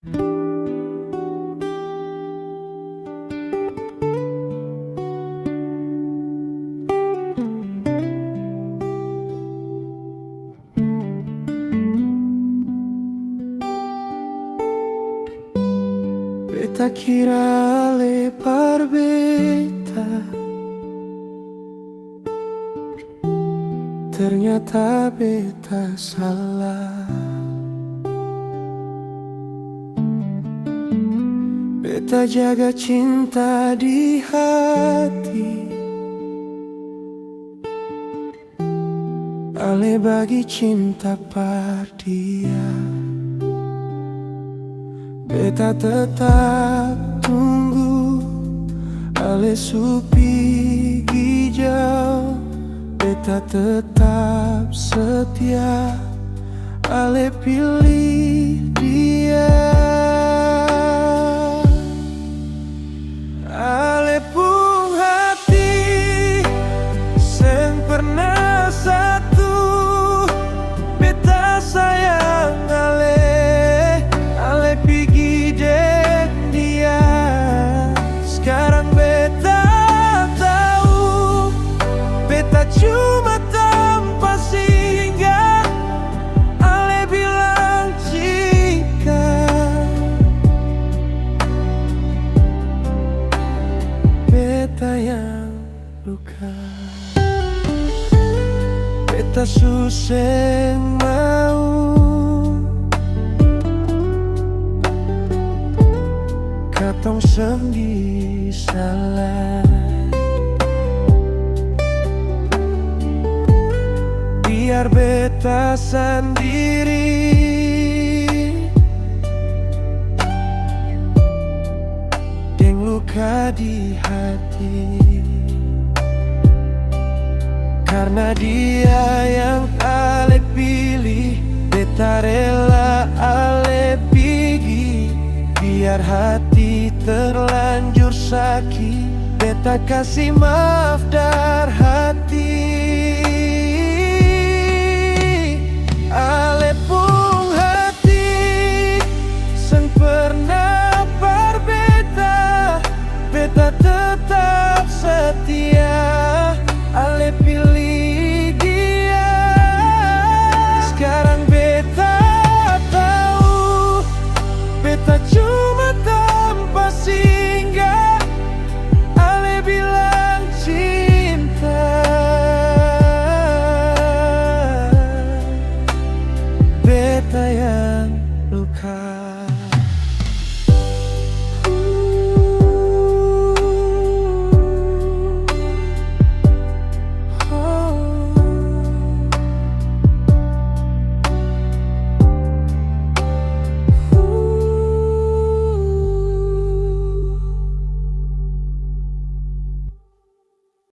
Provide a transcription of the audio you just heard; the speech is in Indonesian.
Beta kira lepar beta, ternyata beta salah. Beta jaga cinta di hati, ale bagi cinta par dia. Beta tetap tunggu, ale supi hijau. Beta tetap setia, ale pilih dia. Ale pung hati seng pernah satu, beta sayang ale pigi dek dia. Sekarang beta tahu, beta cuma tanpa singgah. Ale bilang jika beta yang luka, beta suseng mau katong sendiri salah. Biar beta sendiri deng luka di hati, karena dia yang ale pilih. Beta rela ale pigi, biar hati terlanjur sakit. Beta kasih maaf dar hati.